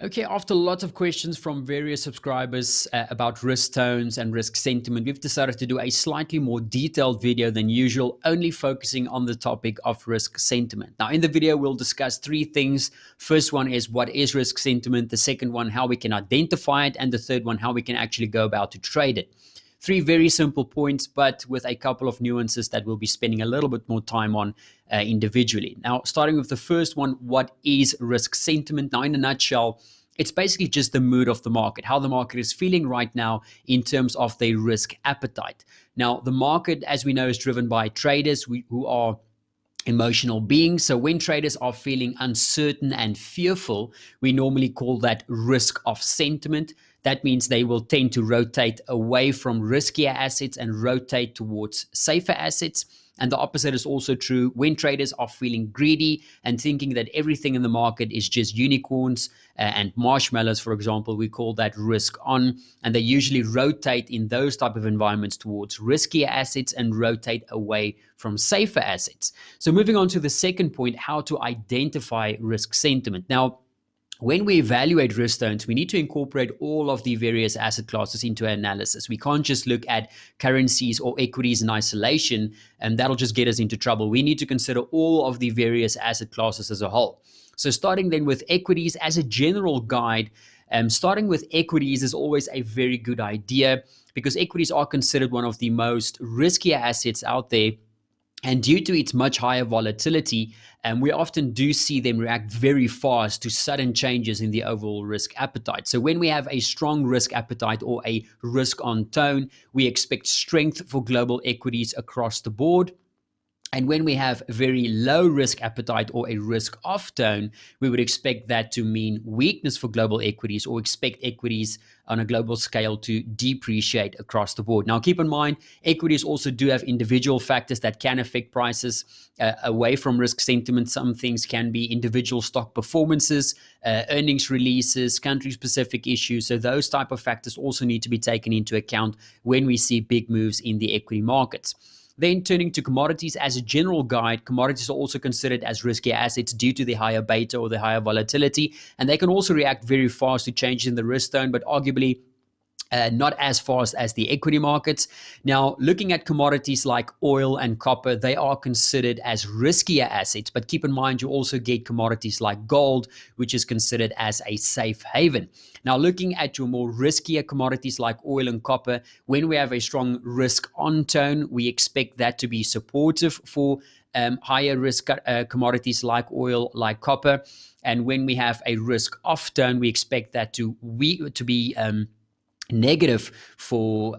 Okay, after lots of questions from various subscribers about risk tones and risk sentiment, we've decided to do a slightly more detailed video than usual, only focusing on the topic of risk sentiment. Now, in the video, we'll discuss three things. First one is what is risk sentiment, the second one, how we can identify it, and the third one, how we can actually go about to trade it. Three very simple points, but with a couple of nuances that we'll be spending a little bit more time on individually. Now, starting with the first one, what is risk sentiment? Now, in a nutshell, it's basically just the mood of the market, how the market is feeling right now in terms of their risk appetite. Now, the market, as we know, is driven by traders who are emotional beings. So when traders are feeling uncertain and fearful, we normally call that risk of sentiment. That means they will tend to rotate away from riskier assets and rotate towards safer assets. And the opposite is also true when traders are feeling greedy and thinking that everything in the market is just unicorns and marshmallows, for example. We call that risk on. And they usually rotate in those type of environments towards riskier assets and rotate away from safer assets. So moving on to the second point, how to identify risk sentiment. Now, when we evaluate risk tones, we need to incorporate all of the various asset classes into our analysis. We can't just look at currencies or equities in isolation, and that'll just get us into trouble. We need to consider all of the various asset classes as a whole. So starting then with equities as a general guide, starting with equities is always a very good idea because equities are considered one of the most riskier assets out there. And due to its much higher volatility, we often do see them react very fast to sudden changes in the overall risk appetite. So when we have a strong risk appetite or a risk on tone, we expect strength for global equities across the board. And when we have very low risk appetite or a risk off tone, we would expect that to mean weakness for global equities or expect equities on a global scale to depreciate across the board. Now, keep in mind, equities also do have individual factors that can affect prices away from risk sentiment. Some things can be individual stock performances, earnings releases, country-specific issues. So those type of factors also need to be taken into account when we see big moves in the equity markets. Then turning to commodities as a general guide, commodities are also considered as riskier assets due to the higher beta or the higher volatility. And they can also react very fast to changes in the risk tone, but arguably not as fast as the equity markets. Now, looking at commodities like oil and copper, they are considered as riskier assets, but keep in mind you also get commodities like gold, which is considered as a safe haven. Now, looking at your more riskier commodities like oil and copper, when we have a strong risk on tone, we expect that to be supportive for higher risk commodities like oil, like copper. And when we have a risk off tone, we expect that to be negative for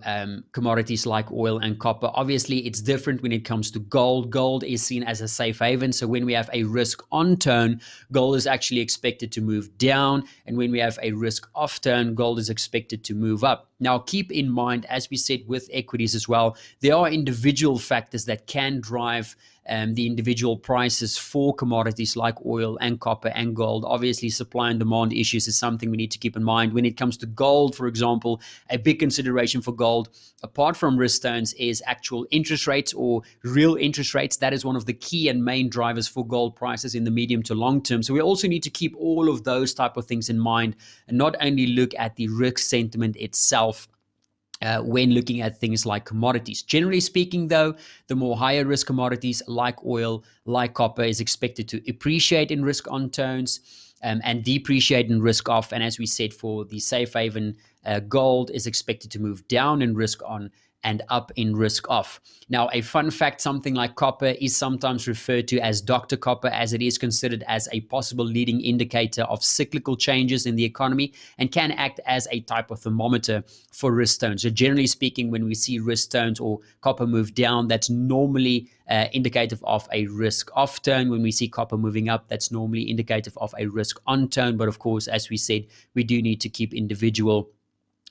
commodities like oil and copper. Obviously, it's different when it comes to gold. Gold is seen as a safe haven. So when we have a risk on turn, gold is actually expected to move down. And when we have a risk off turn, gold is expected to move up. Now, keep in mind, as we said with equities as well, there are individual factors that can drive the individual prices for commodities like oil and copper and gold. Obviously, supply and demand issues is something we need to keep in mind. When it comes to gold, for example, a big consideration for gold, apart from risk tones, is actual interest rates or real interest rates. That is one of the key and main drivers for gold prices in the medium to long term. So we also need to keep all of those type of things in mind and not only look at the risk sentiment itself when looking at things like commodities. Generally speaking, though, the more higher risk commodities like oil, like copper, is expected to appreciate in risk on tones and depreciate in risk off. And as we said, for the safe haven, gold is expected to move down in risk on and up in risk off. Now, a fun fact, something like copper is sometimes referred to as Dr. Copper, as it is considered as a possible leading indicator of cyclical changes in the economy and can act as a type of thermometer for risk tones. So generally speaking, when we see risk tones or copper move down, that's normally indicative of a risk off turn. When we see copper moving up, that's normally indicative of a risk on turn. But of course, as we said, we do need to keep individual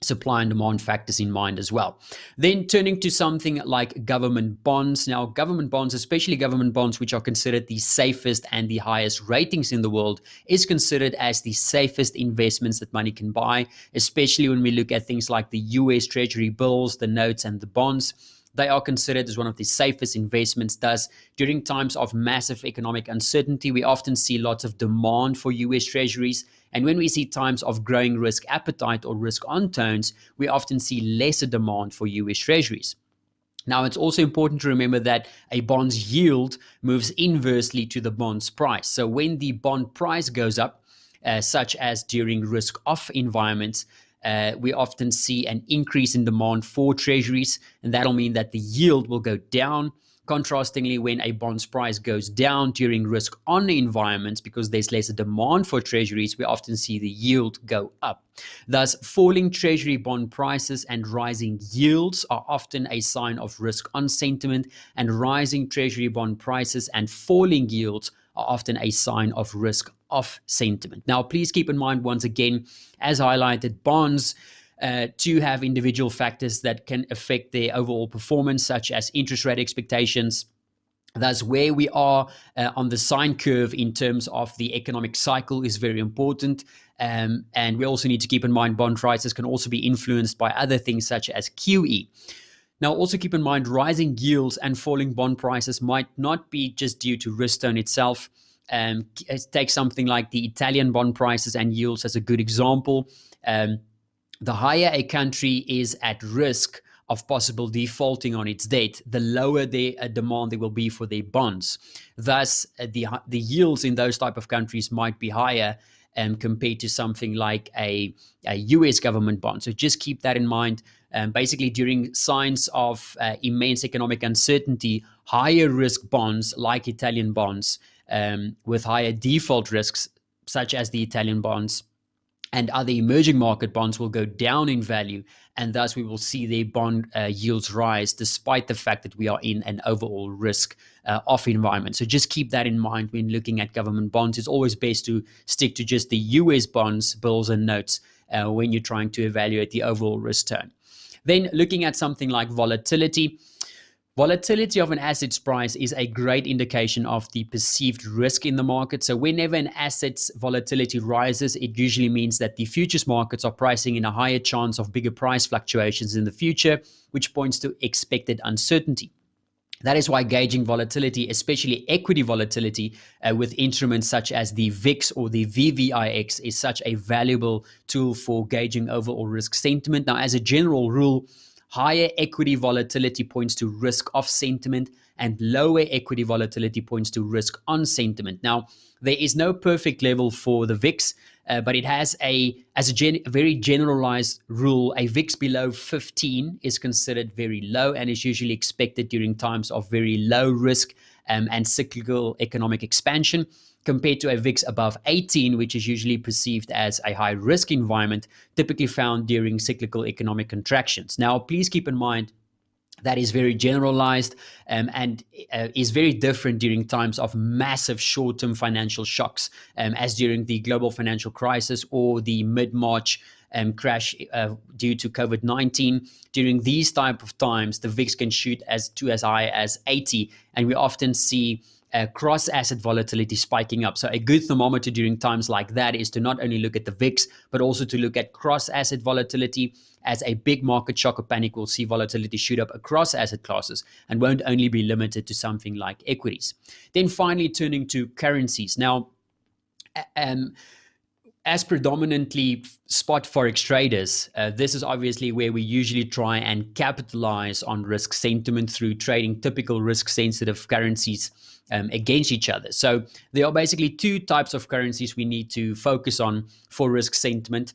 supply and demand factors in mind as well. Then turning to something like government bonds. Now, government bonds, especially government bonds, which are considered the safest and the highest ratings in the world, is considered as the safest investments that money can buy, especially when we look at things like the US Treasury bills, the notes, and the bonds. They are considered as one of the safest investments. Thus, during times of massive economic uncertainty, we often see lots of demand for US Treasuries. And when we see times of growing risk appetite or risk on tones, we often see lesser demand for US Treasuries. Now, it's also important to remember that a bond's yield moves inversely to the bond's price. So when the bond price goes up, such as during risk-off environments, we often see an increase in demand for treasuries, and that'll mean that the yield will go down. Contrastingly, when a bond's price goes down during risk-on environments, because there's less demand for treasuries, we often see the yield go up. Thus, falling treasury bond prices and rising yields are often a sign of risk-on sentiment, and rising treasury bond prices and falling yields are often a sign of risk-off sentiment. Now, please keep in mind, once again, as highlighted, bonds to have individual factors that can affect their overall performance, such as interest rate expectations. Thus, where we are on the sine curve in terms of the economic cycle is very important. And we also need to keep in mind bond prices can also be influenced by other things such as QE. Now, also keep in mind rising yields and falling bond prices might not be just due to risk tone itself. Take something like the Italian bond prices and yields as a good example. The higher a country is at risk of possible defaulting on its debt, the lower the demand there will be for their bonds. Thus, the yields in those type of countries might be higher compared to something like a US government bond. So just keep that in mind. Basically, during signs of immense economic uncertainty, higher risk bonds like Italian bonds with higher default risks, such as the Italian bonds, and other emerging market bonds will go down in value, and thus we will see their bond yields rise despite the fact that we are in an overall risk-off environment. So just keep that in mind when looking at government bonds. It's always best to stick to just the US bonds, bills, and notes when you're trying to evaluate the overall risk turn. Then looking at something like volatility. Volatility of an asset's price is a great indication of the perceived risk in the market. So whenever an asset's volatility rises, it usually means that the futures markets are pricing in a higher chance of bigger price fluctuations in the future, which points to expected uncertainty. That is why gauging volatility, especially equity volatility, with instruments such as the VIX or the VVIX is such a valuable tool for gauging overall risk sentiment. Now, as a general rule, higher equity volatility points to risk-off sentiment, and lower equity volatility points to risk-on sentiment. Now, there is no perfect level for the VIX, but it has as a very generalized rule, a VIX below 15 is considered very low and is usually expected during times of very low risk and cyclical economic expansion, compared to a VIX above 18, which is usually perceived as a high risk environment, typically found during cyclical economic contractions. Now, please keep in mind that is very generalized and is very different during times of massive short-term financial shocks, as during the global financial crisis or the mid-March crash due to COVID-19. During these type of times, the VIX can shoot as high as 80, and we often see cross-asset volatility spiking up. So a good thermometer during times like that is to not only look at the VIX, but also to look at cross-asset volatility. As a big market shock or panic, we'll see volatility shoot up across asset classes and won't only be limited to something like equities. Then finally, turning to currencies. Now, as predominantly spot forex traders, this is obviously where we usually try and capitalize on risk sentiment through trading typical risk-sensitive currencies against each other. So there are basically two types of currencies we need to focus on for risk sentiment.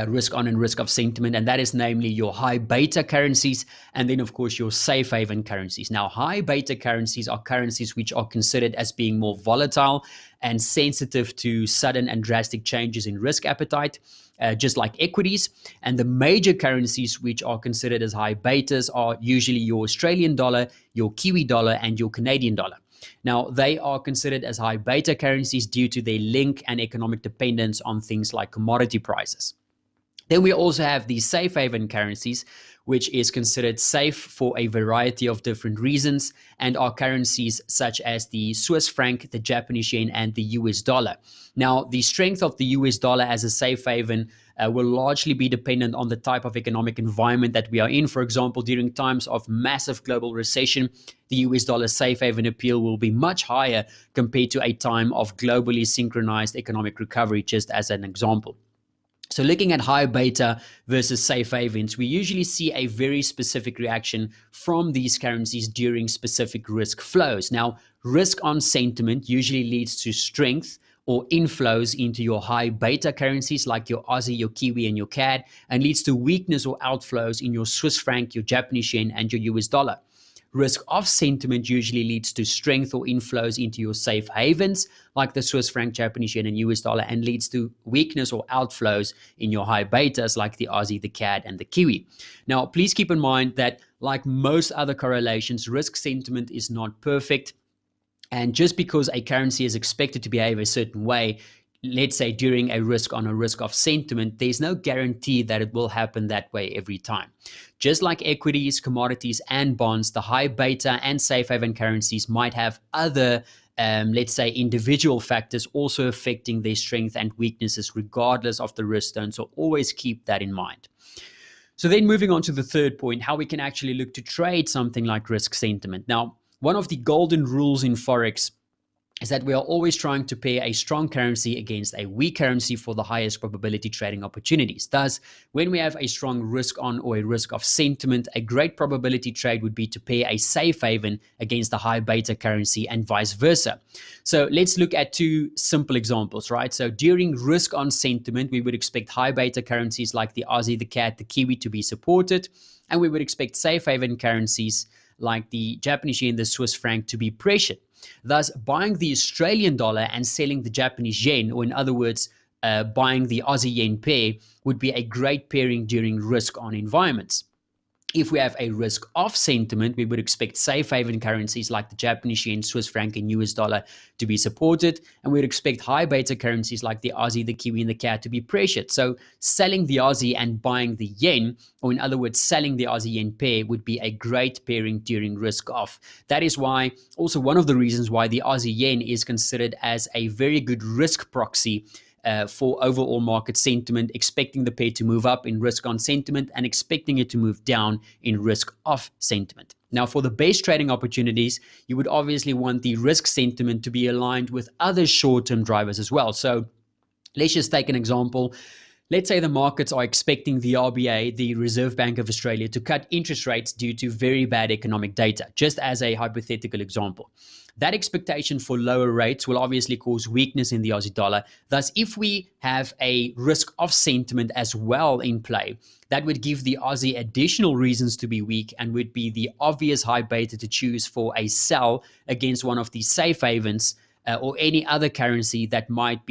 Risk on and risk of sentiment, and that is namely your high beta currencies and then of course your safe haven currencies. Now, high beta currencies are currencies which are considered as being more volatile and sensitive to sudden and drastic changes in risk appetite, just like equities. And the major currencies which are considered as high betas are usually your Australian dollar, your Kiwi dollar, and your Canadian dollar. Now, they are considered as high beta currencies due to their link and economic dependence on things like commodity prices. Then we also have the safe haven currencies, which is considered safe for a variety of different reasons, and are currencies such as the Swiss franc, the Japanese yen, and the US dollar. Now, the strength of the US dollar as a safe haven will largely be dependent on the type of economic environment that we are in. For example, during times of massive global recession, the US dollar safe haven appeal will be much higher compared to a time of globally synchronized economic recovery, just as an example. So looking at high beta versus safe havens, we usually see a very specific reaction from these currencies during specific risk flows. Now, risk on sentiment usually leads to strength or inflows into your high beta currencies like your Aussie, your Kiwi, and your CAD, and leads to weakness or outflows in your Swiss franc, your Japanese yen, and your US dollar. Risk off sentiment usually leads to strength or inflows into your safe havens, like the Swiss franc, Japanese yen, and US dollar, and leads to weakness or outflows in your high betas, like the Aussie, the CAD, and the Kiwi. Now, please keep in mind that, like most other correlations, risk sentiment is not perfect. And just because a currency is expected to behave a certain way, let's say during a risk off sentiment, there's no guarantee that it will happen that way every time. Just like equities, commodities, and bonds, the high beta and safe haven currencies might have other, let's say, individual factors also affecting their strength and weaknesses regardless of the risk zone. So always keep that in mind. So then moving on to the third point, how we can actually look to trade something like risk sentiment. Now, one of the golden rules in Forex is that we are always trying to pair a strong currency against a weak currency for the highest probability trading opportunities. Thus, when we have a strong risk on or a risk of sentiment, a great probability trade would be to pair a safe haven against a high beta currency and vice versa. So let's look at two simple examples, right? So during risk on sentiment, we would expect high beta currencies like the Aussie, the CAD, the Kiwi to be supported, and we would expect safe haven currencies like the Japanese yen, the Swiss franc to be pressured. Thus, buying the Australian dollar and selling the Japanese yen, or in other words, buying the Aussie yen pair, would be a great pairing during risk on environments. If we have a risk off sentiment, we would expect safe haven currencies like the Japanese yen, Swiss franc, and US dollar to be supported, and we would expect high beta currencies like the Aussie, the Kiwi, and the CAD to be pressured. So selling the Aussie and buying the yen, or in other words, selling the Aussie yen pair, would be a great pairing during risk off. That is why, also one of the reasons why the Aussie yen is considered as a very good risk proxy for overall market sentiment, expecting the pair to move up in risk on sentiment and expecting it to move down in risk off sentiment. Now, for the base trading opportunities, you would obviously want the risk sentiment to be aligned with other short-term drivers as well. So let's just take an example. Let's say the markets are expecting the RBA, the Reserve Bank of Australia, to cut interest rates due to very bad economic data, just as a hypothetical example. That expectation for lower rates will obviously cause weakness in the Aussie dollar. Thus, if we have a risk of sentiment as well in play, that would give the Aussie additional reasons to be weak and would be the obvious high beta to choose for a sell against one of the safe havens or any other currency that might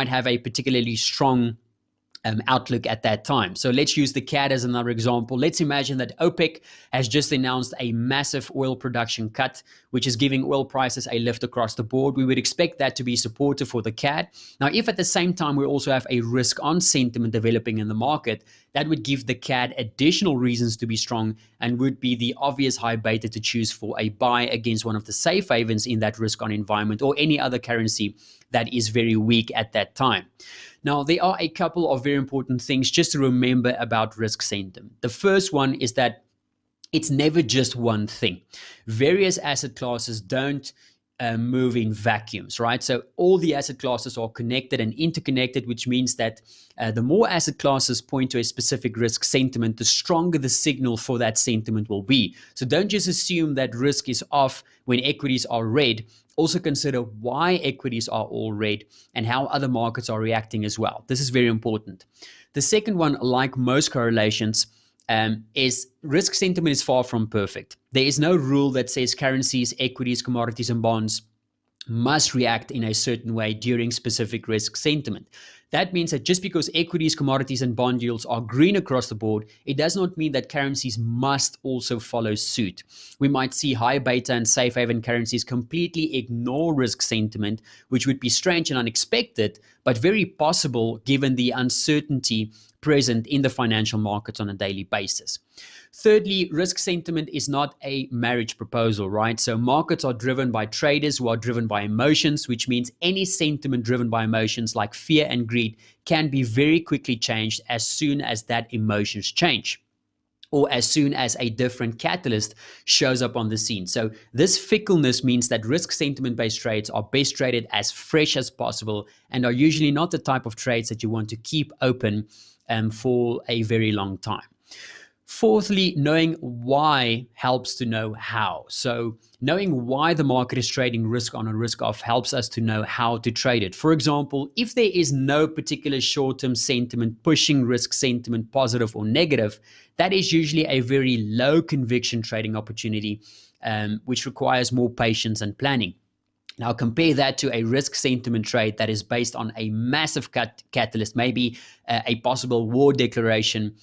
have a particularly strong outlook at that time. So let's use the CAD as another example. Let's imagine that OPEC has just announced a massive oil production cut, which is giving oil prices a lift across the board. We would expect that to be supportive for the CAD. Now, if at the same time we also have a risk on sentiment developing in the market, that would give the CAD additional reasons to be strong and would be the obvious high beta to choose for a buy against one of the safe havens in that risk on environment or any other currency that is very weak at that time. Now, there are a couple of very important things just to remember about risk sentiment. The first one is that it's never just one thing. Various asset classes don't move in vacuums, right? So all the asset classes are connected and interconnected, which means that the more asset classes point to a specific risk sentiment, the stronger the signal for that sentiment will be. So don't just assume that risk is off when equities are red. Also consider why equities are all red and how other markets are reacting as well. This is very important. The second one, like most correlations, is risk sentiment is far from perfect. There is no rule that says currencies, equities, commodities, and bonds must react in a certain way during specific risk sentiment. That means that just because equities, commodities, and bond yields are green across the board, it does not mean that currencies must also follow suit. We might see high beta and safe haven currencies completely ignore risk sentiment, which would be strange and unexpected, but very possible given the uncertainty present in the financial markets on a daily basis. Thirdly, risk sentiment is not a marriage proposal, right? So markets are driven by traders who are driven by emotions, which means any sentiment driven by emotions like fear and greed can be very quickly changed as soon as that emotions change, or as soon as a different catalyst shows up on the scene. So this fickleness means that risk sentiment based trades are best traded as fresh as possible and are usually not the type of trades that you want to keep open for a very long time. Fourthly, knowing why helps to know how. So knowing why the market is trading risk on and risk off helps us to know how to trade it. For example, if there is no particular short-term sentiment pushing risk sentiment positive or negative, that is usually a very low conviction trading opportunity, which requires more patience and planning. Now compare that to a risk sentiment trade that is based on a massive catalyst, maybe a possible war declaration,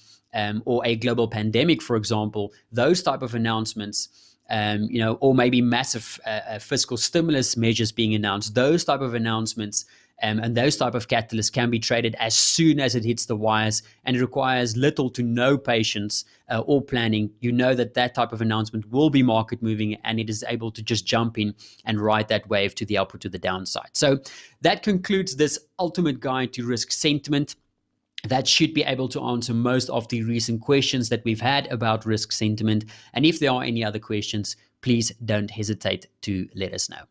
or a global pandemic, for example. Those type of announcements, or maybe massive fiscal stimulus measures being announced. Those type of announcements and those type of catalysts can be traded as soon as it hits the wires, and it requires little to no patience or planning. You know that that type of announcement will be market moving, and it is able to just jump in and ride that wave to the up or to the downside. So that concludes this ultimate guide to risk sentiment. That should be able to answer most of the recent questions that we've had about risk sentiment. And if there are any other questions, please don't hesitate to let us know.